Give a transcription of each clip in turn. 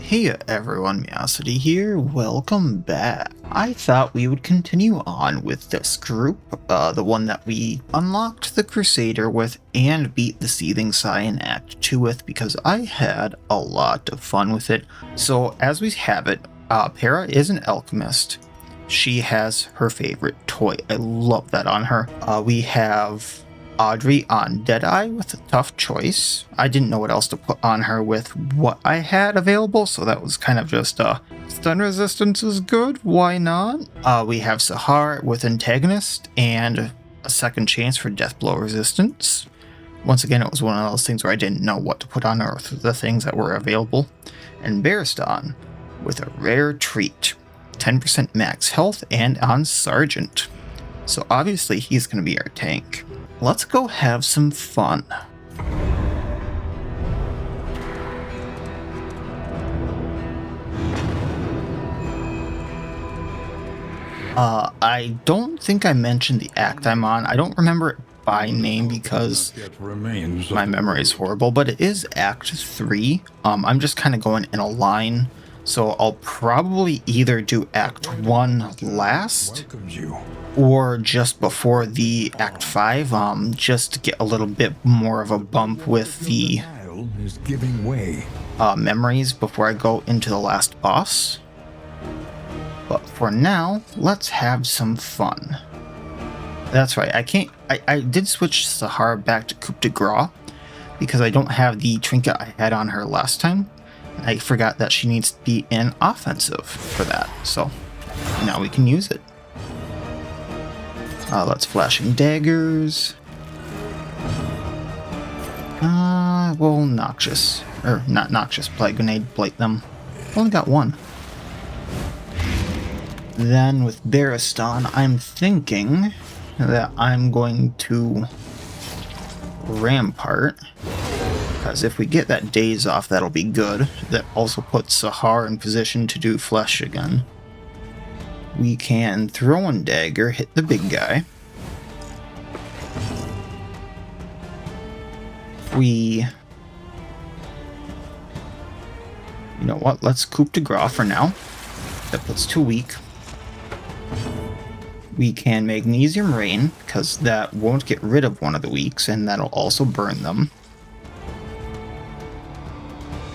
Hey everyone, Meowsity here, welcome back. I thought we would continue on with this group, the one that we unlocked the Crusader with and beat the Seething Sigh in Act 2 with, because I had a lot of fun with it. So as we have it, Para is an alchemist. She has her favorite toy. I love that on her. We have Audrey on Deadeye with a tough choice. I didn't know what else to put on her with what I had available, so that was kind of just stun resistance is good, why not? We have Sahar with antagonist and a second chance for death blow resistance. Once again, it was one of those things where I didn't know what to put on her with the things that were available. And Baristan with a rare treat, 10% max health and on Sergeant. So obviously he's going to be our tank. Let's go have some fun. I don't think I mentioned the act I'm on. I don't remember it by name because my memory is horrible, but it is Act 3. I'm just kind of going in a line, so I'll probably either do Act 1 last or just before the Act 5, just to get a little bit more of a bump with the memories before I go into the last boss. But for now, let's have some fun. That's right, I did switch Sahara back to coup de grace because I don't have the trinket I had on her last time. I forgot that she needs to be in offensive for that, so now we can use it. Let's flashing daggers. Well, noxious. Or, not noxious, plague grenade, blight them. Only got one. Then with Baristan, I'm thinking that I'm going to Rampart. Because if we get that daze off, that'll be good. That also puts Sahar in position to do flesh again. We can Throwing Dagger, hit the big guy. You know what, let's coup de grace for now. That puts 2 weak. We can Magnesium Rain, because that won't get rid of one of the weaks, and that'll also burn them.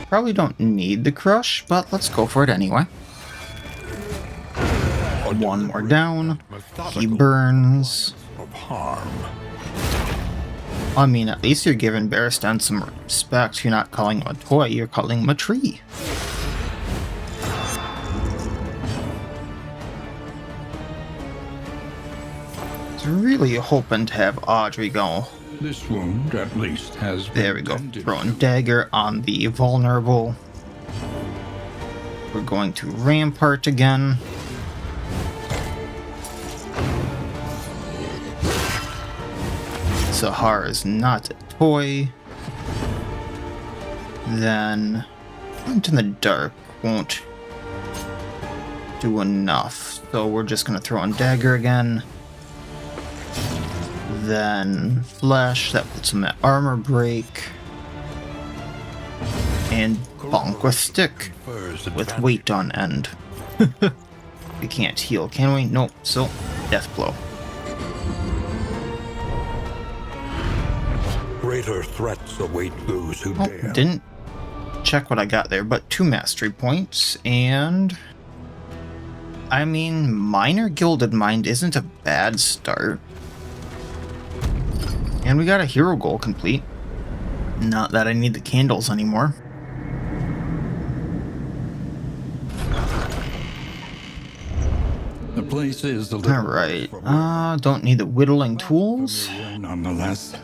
Probably don't need the Crush, but let's go for it anyway. One more down. He burns. I mean, at least you're giving Baristan some respect. You're not calling him a toy, you're calling him a tree. I was really hoping to have Audrey go. This wound at least has been. There we go. Throwing Dagger on the vulnerable. We're going to Rampart again. Sahar is not a toy. Then Glint in the Dark won't do enough, so we're just going to throw in Dagger again. Then Flesh, that puts him at Armor Break. And bonk with Stick with weight on end. We can't heal, can we? Nope, so Death Blow. Greater threats await those who dare. Didn't check what I got there, but 2 mastery points, and I mean, Minor Gilded Mind isn't a bad start. And we got a hero goal complete. Not that I need the candles anymore. The place is a little. Alright, don't need the whittling tools. Nonetheless.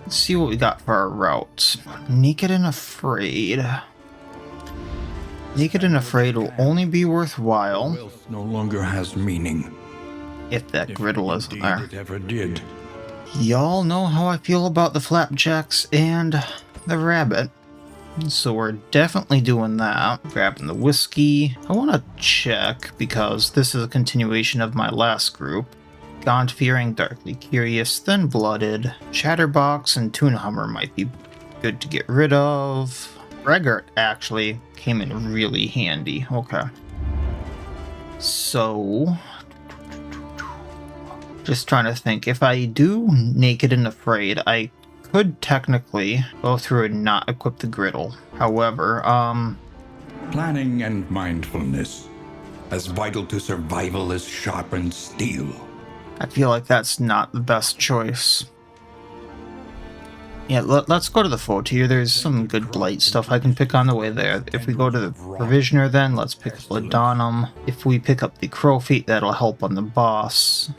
Let's see what we got for our routes. Naked and Afraid. Naked and Afraid will only be worthwhile Wealth no longer has meaning. if that griddle isn't Indeed there. it ever did. Y'all know how I feel about the flapjacks and the rabbit. So we're definitely doing that. Grabbing the whiskey. I want to check, because this is a continuation of my last group. Gaunt Fearing, Darkly Curious, Thin Blooded, Chatterbox, and Tuna Hummer might be good to get rid of. Regart actually came in really handy. Okay. So, just trying to think. If I do Naked and Afraid, I could technically go through and not equip the griddle. However, Planning and mindfulness, as vital to survival as sharpened steel. I feel like that's not the best choice. Yeah, let's go to the Foetor. There's some good blight stuff I can pick on the way there. If we go to the Provisioner, then let's pick up Ladonum. If we pick up the Crow Feet, that'll help on the boss.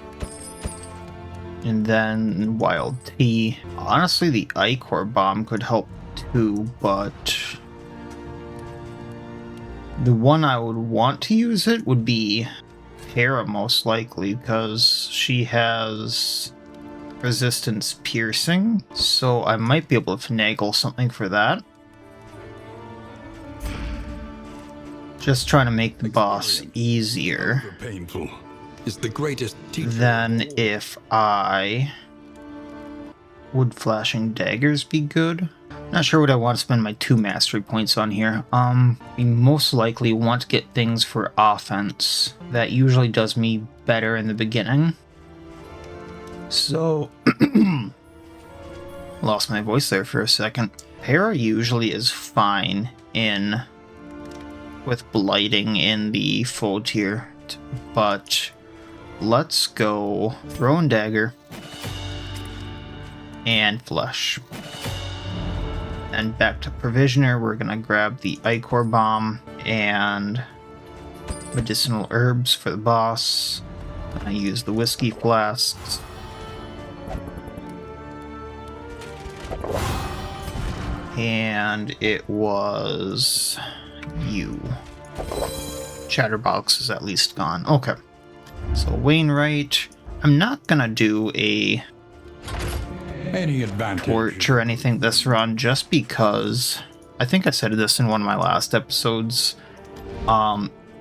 And then Wild Tea. Honestly, the Ichor Bomb could help too, but the one I would want to use it would be Hera, most likely, because she has resistance piercing, so I might be able to finagle something for that. Just trying to make the boss easier. Painful is the greatest teacher. Then if would flashing daggers be good? Not sure what I want to spend my 2 mastery points on here. We most likely want to get things for offense. That usually does me better in the beginning. So, lost my voice there for a second. Hera usually is fine with blighting in the Foetor, but let's go Thrown Dagger and Flesh. And back to Provisioner, we're gonna grab the Ichor Bomb and medicinal herbs for the boss. I use the whiskey flasks. And it was you. Chatterbox is at least gone. Okay. So Wainwright. I'm not gonna do a any advantage torch or anything this run just because I think I said this in one of my last episodes.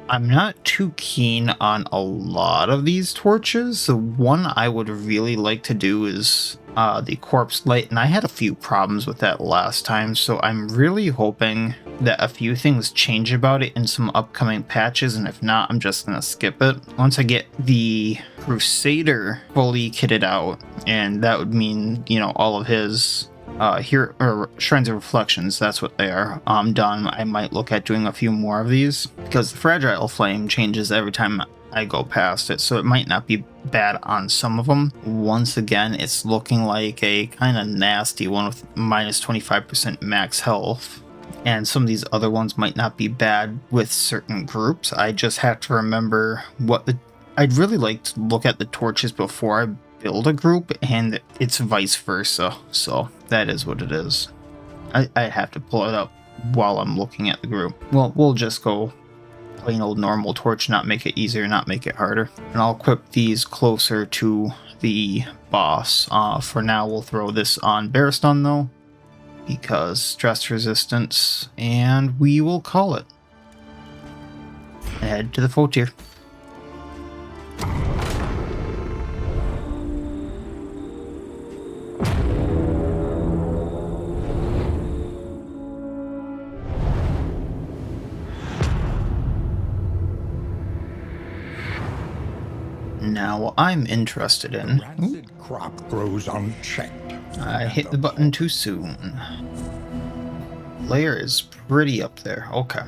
I'm not too keen on a lot of these torches. The one I would really like to do is the Corpse Light, and I had a few problems with that last time, so I'm really hoping that a few things change about it in some upcoming patches, and if not, I'm just gonna skip it. Once I get the Crusader fully kitted out, and that would mean, you know, all of his here or Shrines of Reflections, that's what they are, done, I might look at doing a few more of these, because the Fragile Flame changes every time I go past it, so it might not be bad on some of them. Once again, it's looking like a kind of nasty one with minus 25% max health, and some of these other ones might not be bad with certain groups. I just have to remember I'd really like to look at the torches before I build a group, and it's vice versa, so that is what it is. I have to pull it up while I'm looking at the group. Well, we'll just go plain old normal torch, not make it easier, not make it harder. And I'll equip these closer to the boss. For now, we'll throw this on Barristan though, because stress resistance, and we will call it. Head to the Foetor. Now I'm interested in. Rancid crop grows unchecked. I hit the button too soon. Layer is pretty up there. Okay.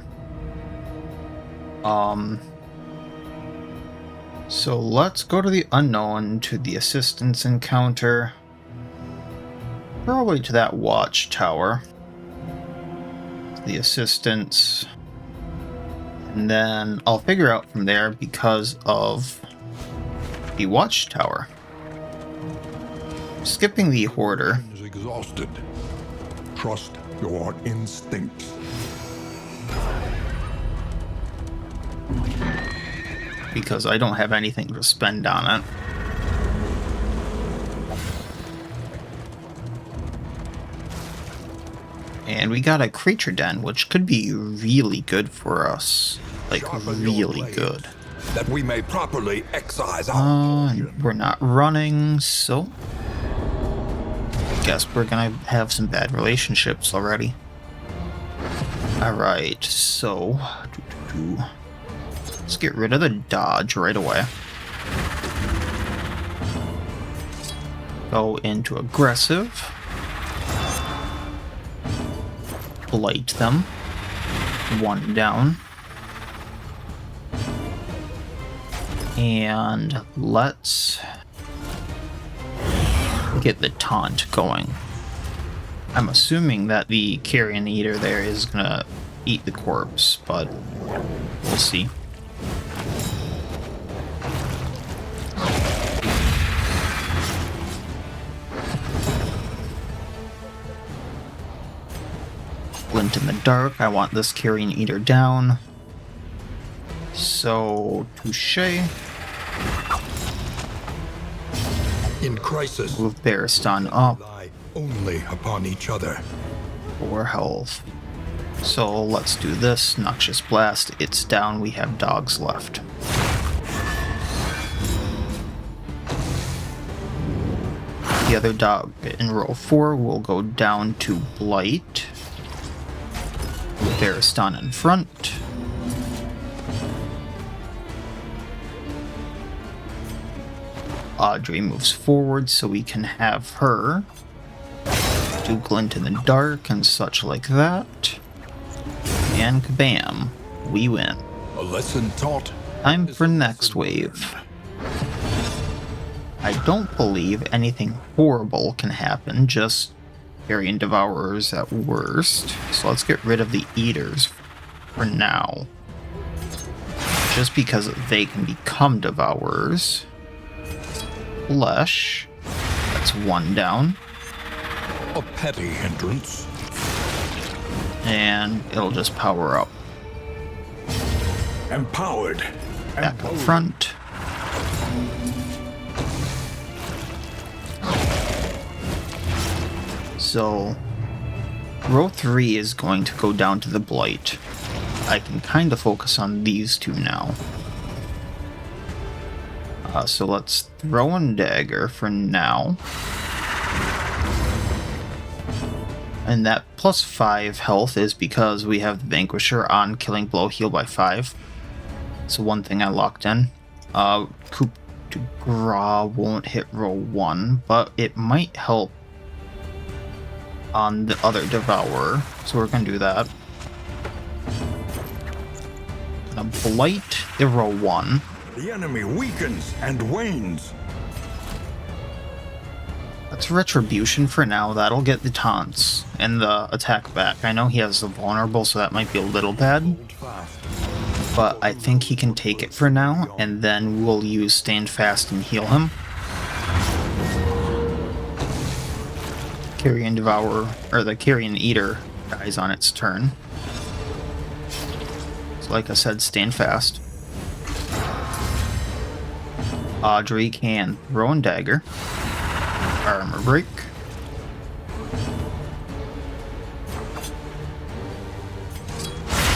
So let's go to the unknown, to the assistance encounter. Probably to that watchtower. The assistance. And then I'll figure out from there because of the watchtower. Skipping the hoarder. Is exhausted. Trust your instincts. Because I don't have anything to spend on it. And we got a creature den, which could be really good for us. Like, really good. That we may properly excise our We're not running, so guess we're gonna have some bad relationships already. Alright, so let's get rid of the dodge right away. Go into aggressive. Blight them. 1 down. And let's get the taunt going. I'm assuming that the carrion eater there is gonna eat the corpse, but we'll see. Glint in the dark. I want this carrion eater down. So, touche. In crisis, Move Baristan up. rely only upon each other. 4 health. So let's do this. Noxious Blast. It's down. We have dogs left. The other dog in row 4 will go down to Blight. Baristan in front. Audrey moves forward so we can have her do glint in the dark and such like that. And kabam, we win. A lesson taught. Time for next wave. I don't believe anything horrible can happen, just carrion devourers at worst. So let's get rid of the eaters for now. Just because they can become devourers. Flesh. That's 1 down. A petty hindrance. And it'll just power up. Empowered. Back up front. So, row 3 is going to go down to the Blight. I can kind of focus on these two now. So let's throw in Dagger for now. And that plus 5 health is because we have the Vanquisher on Killing Blow, heal by 5. So one thing I locked in. Coup de Gras won't hit row 1, but it might help on the other Devourer. So we're going to do that. Gonna Blight the row 1. The enemy weakens and wanes. That's Retribution for now. That'll get the taunts and the attack back. I know he has the vulnerable, so that might be a little bad. Hold fast. But I think he can take it for now, and then we'll use Stand Fast and heal him. Carrion Devourer, or the Carrion Eater, dies on its turn. So like I said, Stand Fast. Audrey can throw in Dagger. Armor Break.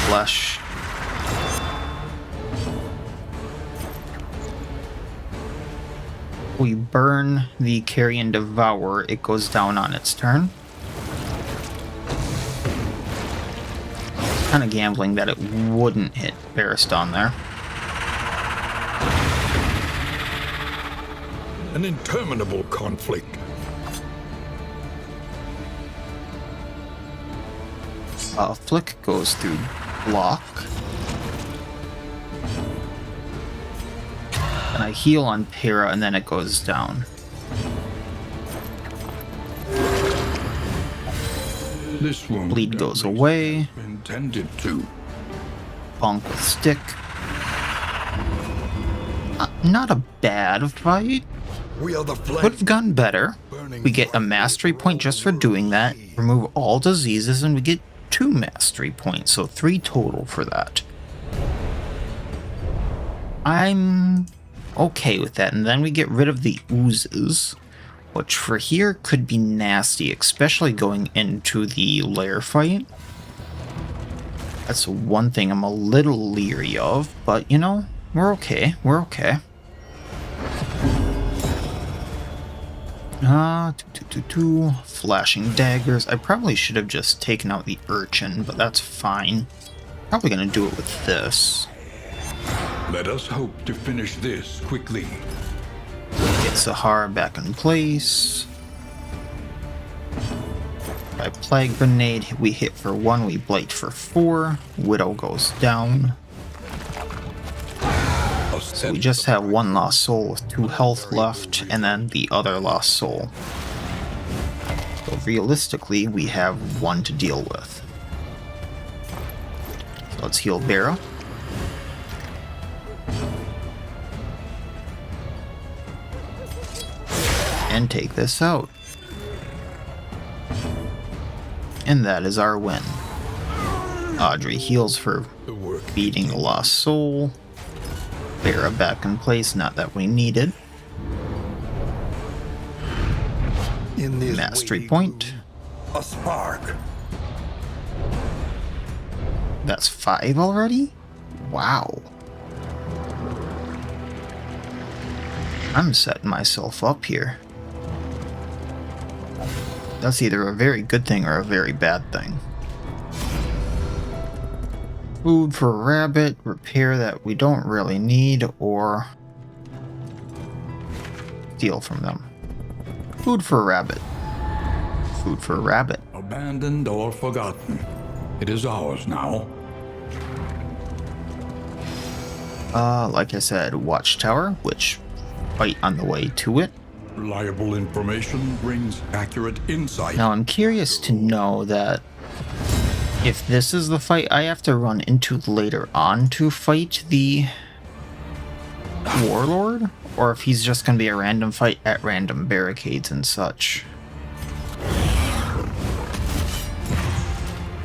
Flesh. We burn the Carrion Devourer. It goes down on its turn. Kind of gambling that it wouldn't hit Baristan there. An interminable conflict. Flick goes through block. And I heal on Para, and then it goes down. This wound Bleed goes away. intended to. Bonk with stick. Not a bad fight. We are the Could flame. have gone better. We get a mastery point just for doing that. Remove all diseases, and we get 2 mastery points, so 3 total for that. I'm okay with that. And then we get rid of the oozes, which for here could be nasty, especially going into the lair fight. That's one thing I'm a little leery of, but you know, we're okay. We're okay. Flashing daggers. I probably should have just taken out the urchin, but that's fine. Probably gonna do it with this. Let us hope to finish this quickly. Get Sahara back in place. By Plague Grenade, we hit for 1, we blight for 4. Widow goes down. So we just have 1 lost soul with 2 health left, and then the other lost soul. So realistically, we have 1 to deal with. So let's heal Vera. And take this out. And that is our win. Audrey heals for beating the lost soul. Vera back in place, not that we needed. In this Mastery point. a spark. That's 5 already? Wow. I'm setting myself up here. That's either a very good thing or a very bad thing. Food for rabbit, repair that we don't really need, or steal from them. Food for rabbit. Food for rabbit. Abandoned or forgotten. It is ours now. Like I said, watchtower, which fight on the way to it. Reliable information brings accurate insight. Now I'm curious to know that if this is the fight I have to run into later on to fight the warlord, or if he's just going to be a random fight at random barricades and such.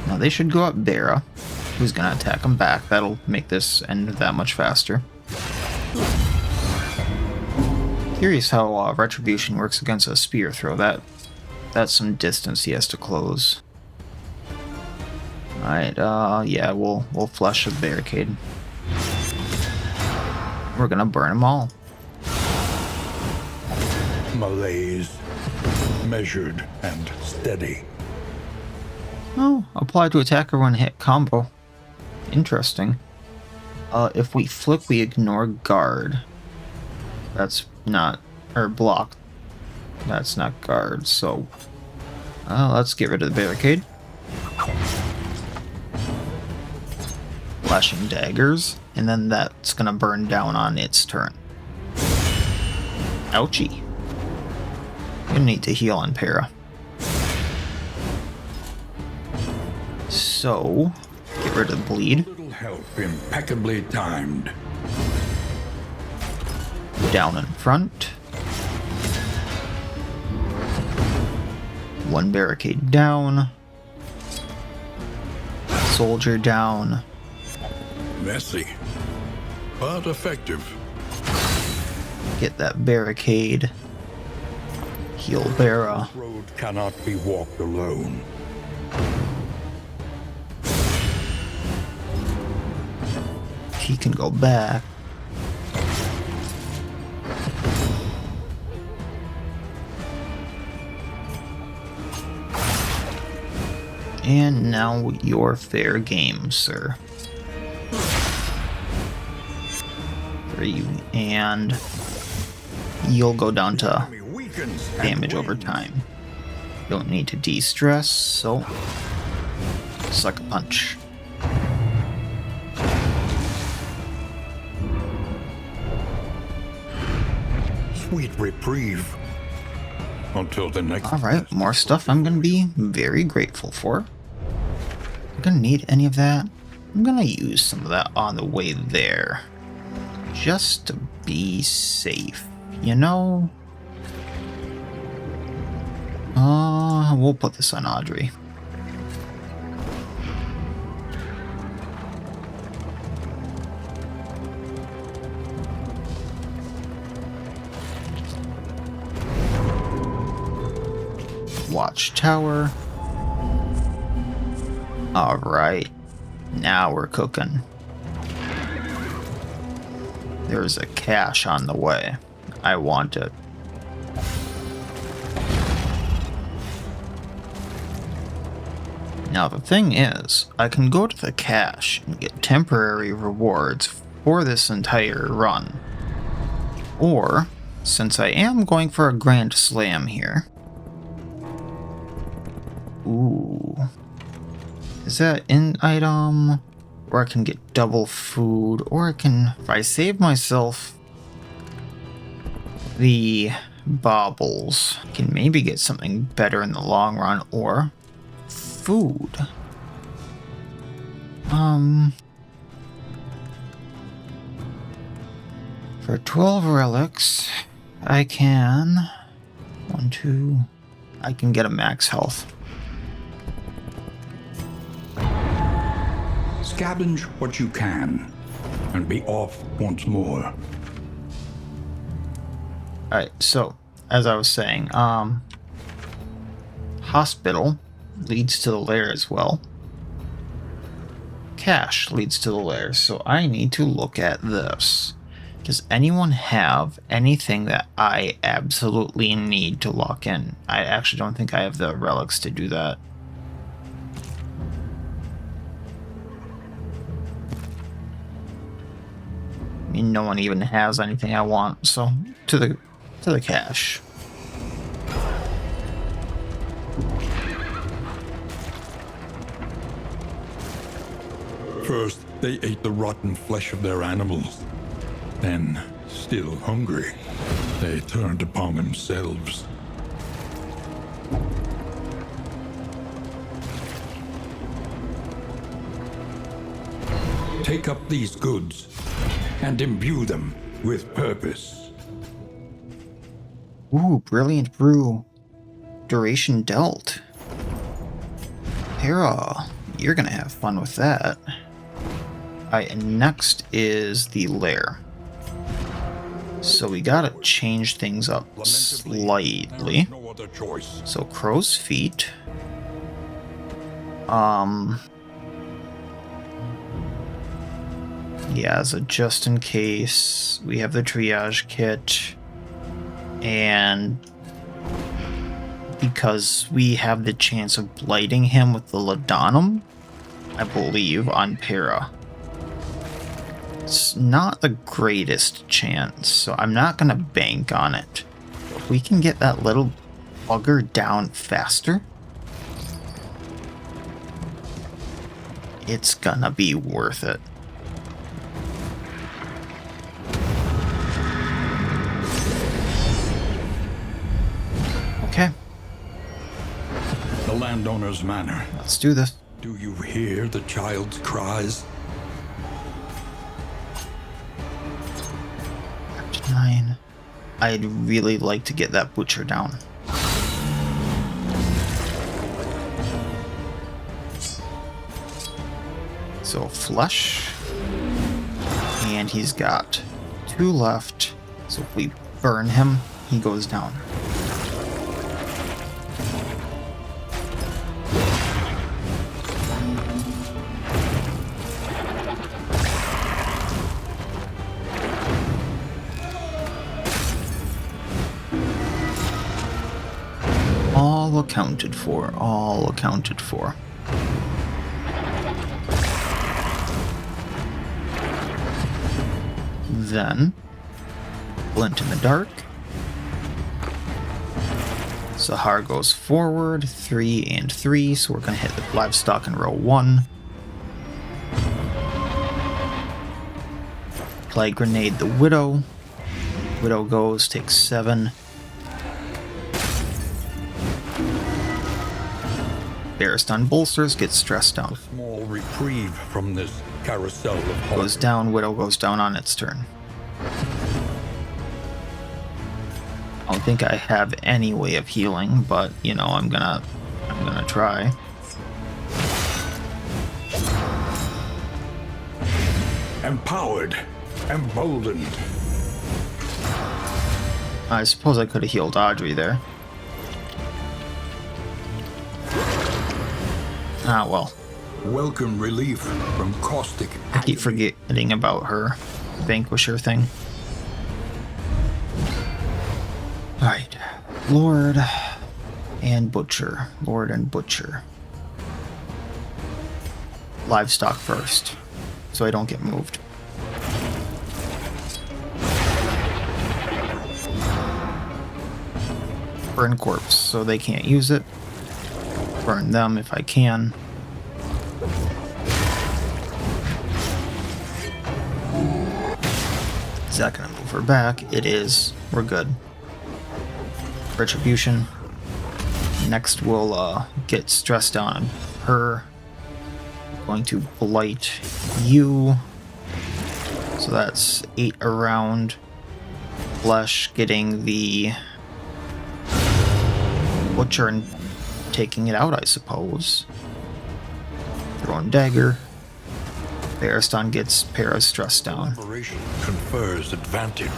Now they should go at Bera, who's going to attack him back. That'll make this end that much faster. Curious how Retribution works against a spear throw. That's some distance he has to close. Alright, yeah, we'll flush the barricade. We're gonna burn them all. Malaise. Measured and steady. Oh, apply to attacker when hit combo. Interesting. If we flick, we ignore guard. That's not, or block. That's not guard, so let's get rid of the barricade. Flashing daggers, and then that's gonna burn down on its turn. Ouchie. We need to heal on Para. So, get rid of the bleed. Little help impeccably timed. Down in front. 1 barricade down. Soldier down. Messy, but effective. Get that barricade. Heal Bera. This road cannot be walked alone. He can go back. And now you're fair game, sir. 3, and you'll go down to damage over time. Don't need to de-stress, so sucker punch. Sweet reprieve. Until the next. Alright, more stuff I'm gonna be very grateful for. I'm gonna need any of that. I'm gonna use some of that on the way there. Just to be safe, you know? We'll put this on Audrey. Watchtower. Alright, now we're cooking. There's a cache on the way. I want it. Now the thing is, I can go to the cache and get temporary rewards for this entire run. Or, since I am going for a grand slam here... Ooh... Is that an item? Or I can get double food, or I can... If I save myself the baubles, I can maybe get something better in the long run, or food. For 12 relics, I can... I can get a max health. Scavenge what you can, and be off once more. Alright, so, as I was saying, hospital leads to the lair as well. Cache leads to the lair, so I need to look at this. Does anyone have anything that I absolutely need to lock in? I actually don't think I have the relics to do that. I mean, no one even has anything I want, so to the cache. First, they ate the rotten flesh of their animals. Then, still hungry, they turned upon themselves. Take up these goods and imbue them with purpose. Ooh, brilliant brew. Duration dealt. Hera, you're gonna have fun with that. Alright, and next is the lair. So we gotta change things up slightly. No other choice. So crow's feet. Yeah, so just in case, we have the triage kit, and because we have the chance of blighting him with the Laudanum, I believe, on Para. It's not the greatest chance, so I'm not gonna bank on it. If we can get that little bugger down faster, it's gonna be worth it. Okay, The landowner's manor. let's do this. Do you hear the child's cries? 9. I'd really like to get that butcher down. So flush, and he's got 2 left. So if we burn him, he goes down. All accounted for, all accounted for. Then, Glint in the Dark. Sahar goes forward, 3 and 3, so we're going to hit the livestock in row 1. Play Grenade the Widow. Widow goes, takes 7. Barristan bolsters, gets stressed down. Small reprieve from this carousel of horror. Goes down, Widow goes down on its turn. I don't think I have any way of healing, but you know, I'm gonna try. Empowered, emboldened. I suppose I could have healed Audrey there. Ah, well. Welcome relief from caustic. I keep forgetting about her Vanquisher thing. Alright. Lord and Butcher. Lord and Butcher. livestock first, so I don't get moved. Burn corpse, so they can't use it. Burn them if I can. Is that gonna move her back? It is. We're good. Retribution. Next we'll get stressed on her. Going to blight you. So that's 8 around. Flesh getting the butcher and taking it out, I suppose. Throwing dagger. Ariston gets Para's stress down. Operation confers advantage.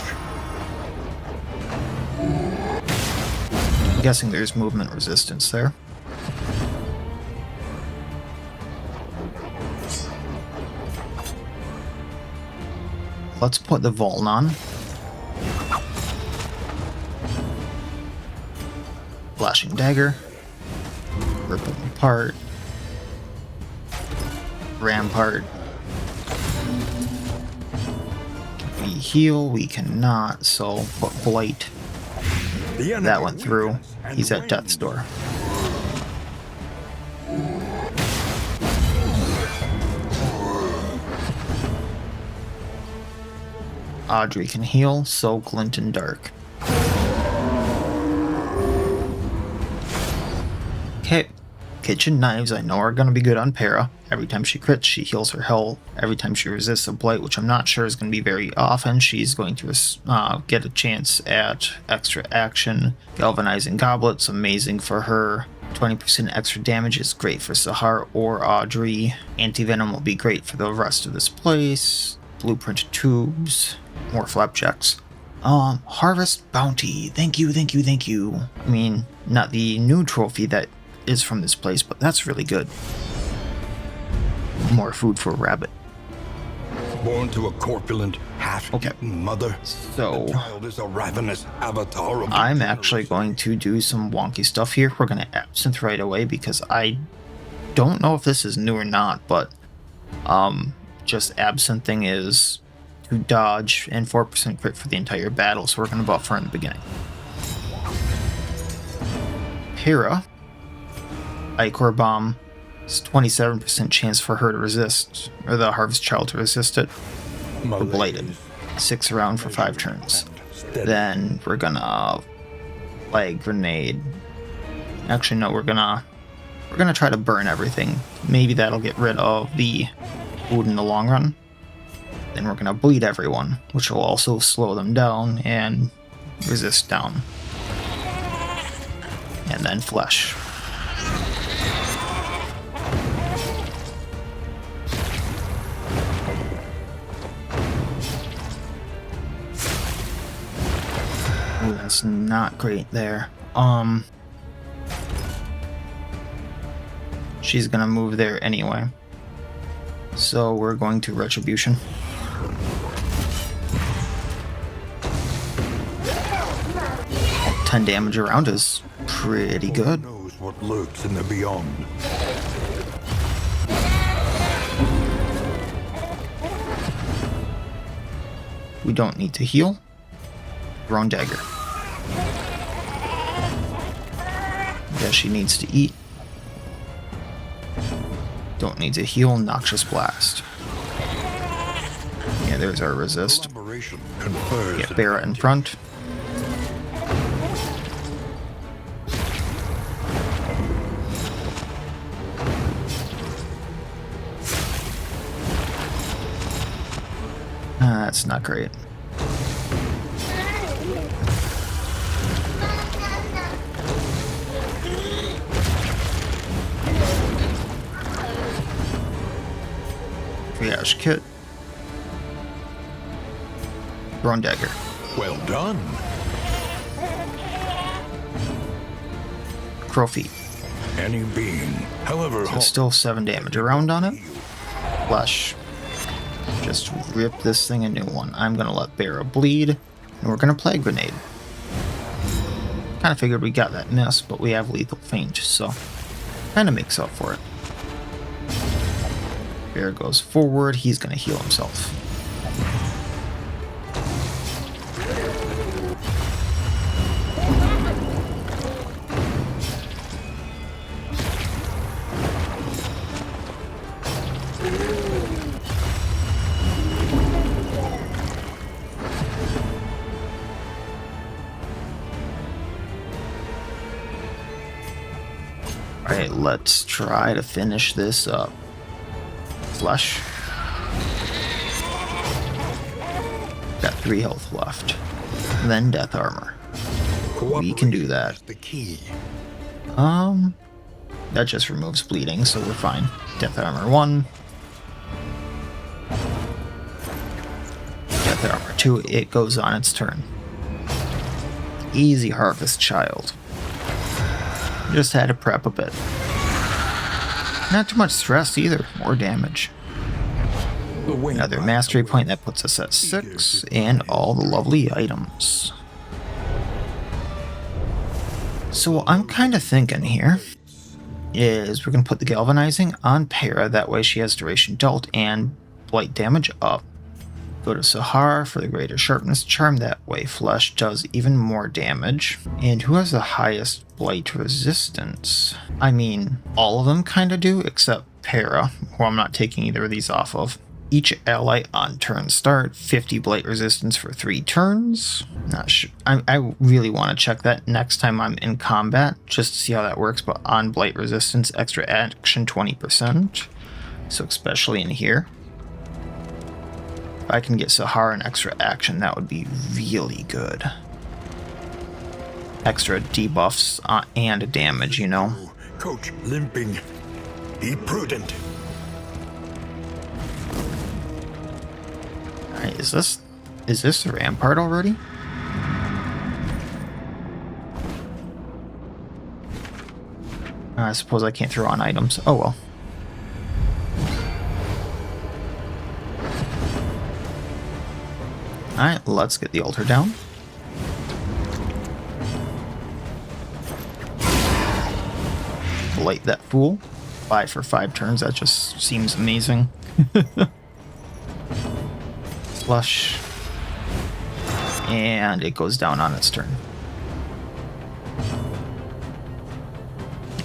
I'm guessing there's movement resistance there. Let's put the Voln on. Flashing dagger. Rip them apart. Rampart. We heal, we cannot, so put blight. That went through. He's at death's door. Audrey can heal, so glint and dark. Okay. Kitchen knives I know are going to be good on Para. Every time she crits, she heals her health. Every time she resists a blight, which I'm not sure is going to be very often, she's going to get a chance at extra action. Galvanizing Goblets, amazing for her. 20% extra damage is great for Sahar or Audrey. Anti-Venom will be great for the rest of this place. Blueprint Tubes. More Flapjacks. Harvest Bounty. Thank you, thank you, thank you. I mean, not the new trophy that is from this place, but that's really good. More food for a rabbit. Born to a corpulent, half-eaten mother, so the child is a ravenous avatar of I'm actually going to do some wonky stuff here. We're going to absinthe right away because I don't know if this is new or not, but just absinthing is to dodge and 4% crit for the entire battle, so we're going to buffer in the beginning. Para. Ichor Bomb. It's 27% chance for her to resist, or the Harvest Child to resist it. We're blighted. 6 around for 5 turns. Then we're gonna flag grenade. Actually, no, we're gonna try to burn everything. Maybe that'll get rid of the food in the long run. Then we're gonna bleed everyone, which will also slow them down and resist down. And then flesh. Ooh, that's not great there. She's gonna move there anyway. So we're going to Retribution. Oh, 10 damage around is pretty good. Who knows what lurks in the beyond? We don't need to heal. Thrown dagger. Yeah, she needs to eat. Don't need to heal. Noxious Blast. Yeah, there's our resist. Get Barra in front. That's not great. Triage kit. Thrown dagger. Well done. Crow feet. Any being, however So still 7 damage around on it. Flesh. Just rip this thing a new one. I'm gonna let Barra bleed, and we're gonna Plague Grenade. Kinda figured we got that miss, but we have Lethal Feint, so kinda makes up for it. Bear goes forward. He's going to heal himself. Alright, let's try to finish this up. Flesh. Got 3 health left. Then death armor. We can do that. The key. That just removes bleeding, so we're fine. Death armor 1. Death armor 2, it goes on its turn. Easy harvest, child. Just had to prep a bit. Not too much stress either, more damage. Another mastery point that puts us at 6, and all the lovely items. So what I'm kind of thinking here is we're going to put the galvanizing on Para, that way she has duration dealt and blight damage up. Go to Sahar for the greater sharpness charm, that way flesh does even more damage. And who has the highest blight resistance? I mean, all of them kind of do, except Para, who I'm not taking either of these off of. Each ally on turn start, 50 blight resistance for 3 turns. Not sure. I really want to check that next time I'm in combat, just to see how that works, but on blight resistance, extra action 20%. So especially in here. If I can get Sahara an extra action, that would be really good. Extra debuffs and damage, you know. Coach limping. Be prudent. Alright, is this the rampart already? I suppose I can't throw on items. Oh well. Alright, let's get the altar down. Light that fool. 5 for 5 turns, that just seems amazing. Flush. And it goes down on its turn.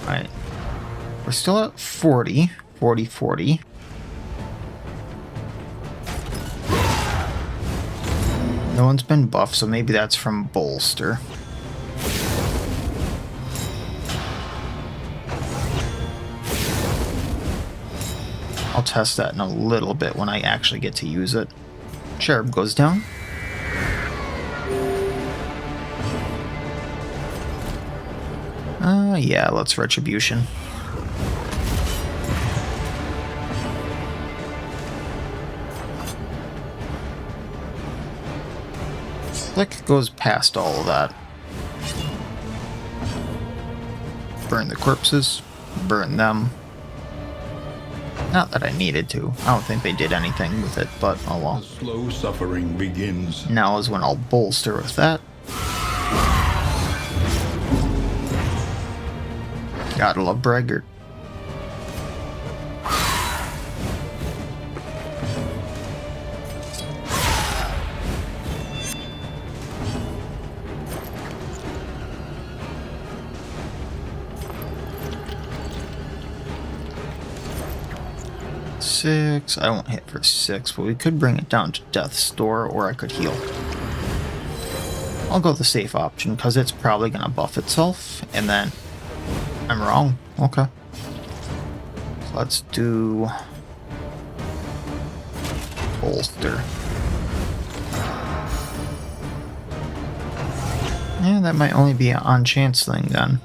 Alright. We're still at 40. 40. No one's been buffed, so maybe that's from Bolster. I'll test that in a little bit when I actually get to use it. Cherub goes down. Yeah, let's Retribution. Flick goes past all of that. Burn the corpses. Burn them. Not that I needed to. I don't think they did anything with it, but oh well. The slow suffering begins. Now is when I'll bolster with that. Gotta love Braggart. Six. I won't hit for 6, but we could bring it down to Death's Door, or I could heal. I'll go the safe option, because it's probably going to buff itself, and then I'm wrong. Okay. So let's do Bolster. Yeah, that might only be an on-chance thing then.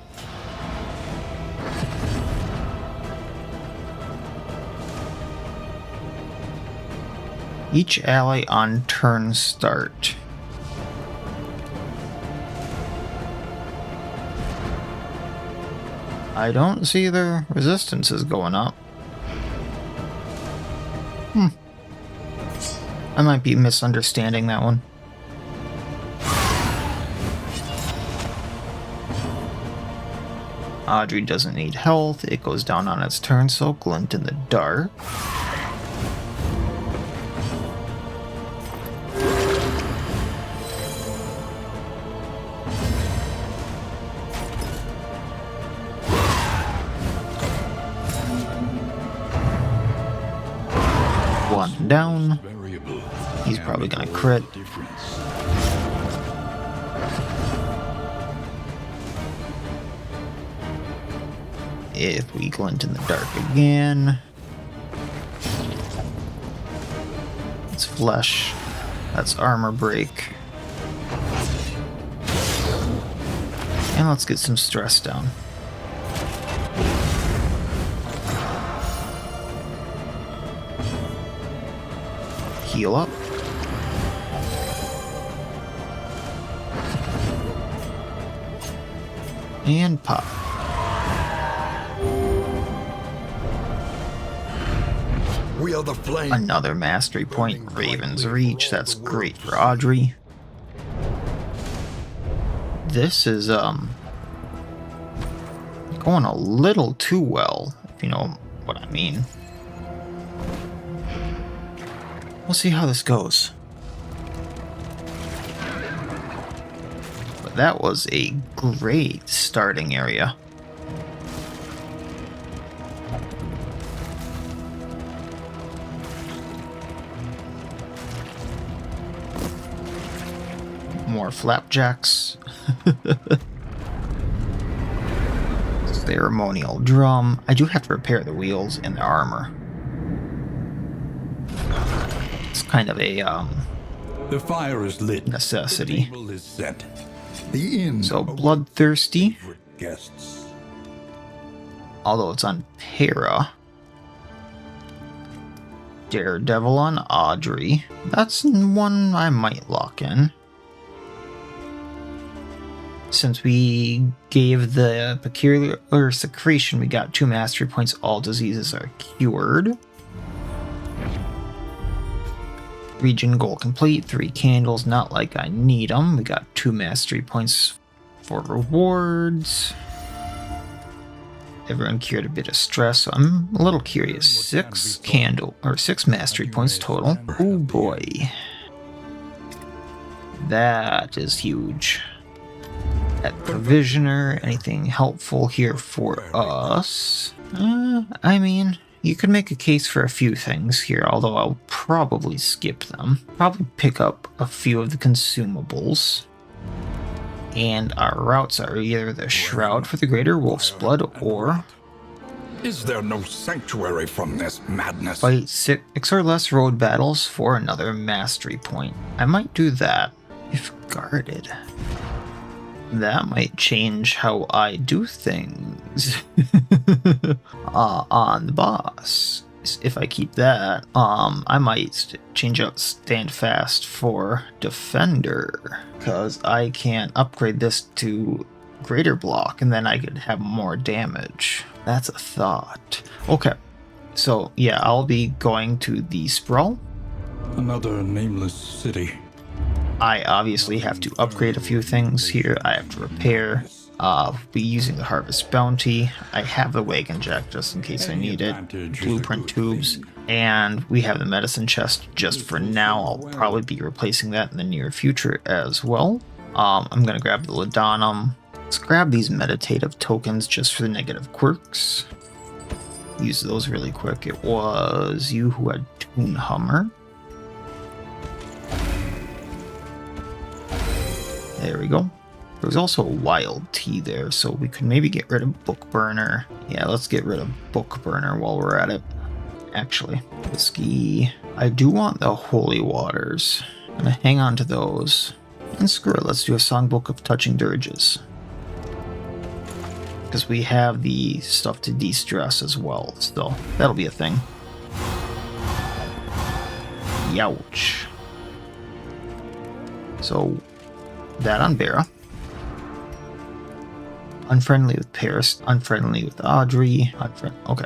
Each ally on turn start. I don't see their resistances going up. I might be misunderstanding that one. Audrey doesn't need health. It goes down on its turn, so glint in the dark. He's probably gonna crit. If we glint in the dark again. It's flesh. That's armor break. And let's get some stress down. Heal up. And pop. We are the flame. Another mastery point, Raven's Reach. That's great for Audrey. This is going a little too well, if you know what I mean. We'll see how this goes. But that was a great starting area. More flapjacks. Ceremonial drum. I do have to repair the wheels and the armor. It's kind of a The fire is lit. necessity. The table is set. The inn So awaits bloodthirsty, favorite guests. although it's on Para. Daredevil on Audrey. That's one I might lock in. Since we gave the peculiar secretion, we got 2 mastery points. All diseases are cured. Region goal complete. 3 candles. Not like I need them. We got 2 mastery points for rewards. Everyone cured a bit of stress, so I'm a little curious. 6 mastery points total. Oh boy. That is huge. At Provisioner, anything helpful here for us? I mean, you could make a case for a few things here, although I'll probably skip them. Probably pick up a few of the consumables. And our routes are either the Shroud for the Greater Wolf's Blood or Is there no sanctuary from this madness? fight 6 or less road battles for another mastery point. I might do that if guarded. That might change how I do things on the boss. If I keep that, I might change out Stand Fast for Defender, because I can upgrade this to Greater Block, and then I could have more damage. That's a thought. Okay, so yeah, I'll be going to the Sprawl. Another nameless city. I obviously have to upgrade a few things here. I have to repair. Be using the Harvest Bounty. I have the Wagon Jack just in case I need it. Blueprint tubes. And we have the Medicine Chest just for now. I'll probably be replacing that in the near future as well. I'm going to grab the Laudanum. Let's grab these meditative tokens just for the negative quirks. Use those really quick. It was you who had Toon Hummer. There we go. There was also a wild tea there, so we could maybe get rid of Book Burner. Yeah, let's get rid of Book Burner while we're at it. Actually, whiskey. I do want the Holy Waters. I'm gonna hang on to those. And screw it, let's do a Songbook of Touching Dirges. Because we have the stuff to de-stress as well, so that'll be a thing. Youch. So, that on Vera. Unfriendly with Paris, unfriendly with Audrey, okay.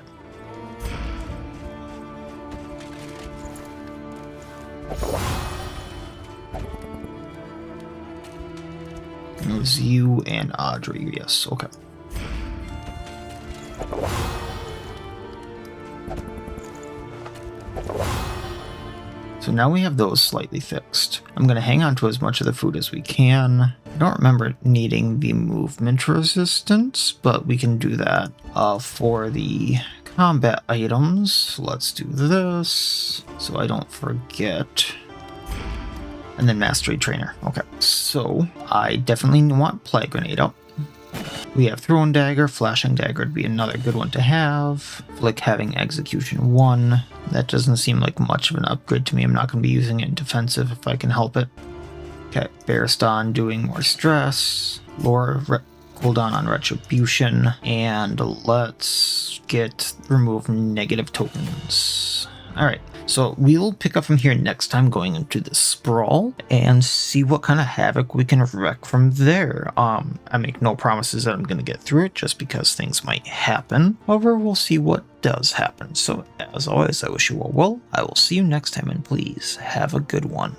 It was you and Audrey, yes, okay. So now we have those slightly fixed. I'm going to hang on to as much of the food as we can. I don't remember needing the movement resistance, but we can do that. For the combat items, let's do this so I don't forget. And then Mastery Trainer. Okay, so I definitely want Plague Grenade up. We have Throwing Dagger. Flashing Dagger would be another good one to have. Flick having Execution 1. That doesn't seem like much of an upgrade to me. I'm not going to be using it in defensive if I can help it. Okay, Baristan doing more stress. Lower cooldown on Retribution. And let's get remove negative tokens. Alright, so we'll pick up from here next time going into the Sprawl and see what kind of havoc we can wreak from there. I make no promises that I'm going to get through it just because things might happen. However, we'll see what does happen. So as always, I wish you all well. I will see you next time, and please have a good one.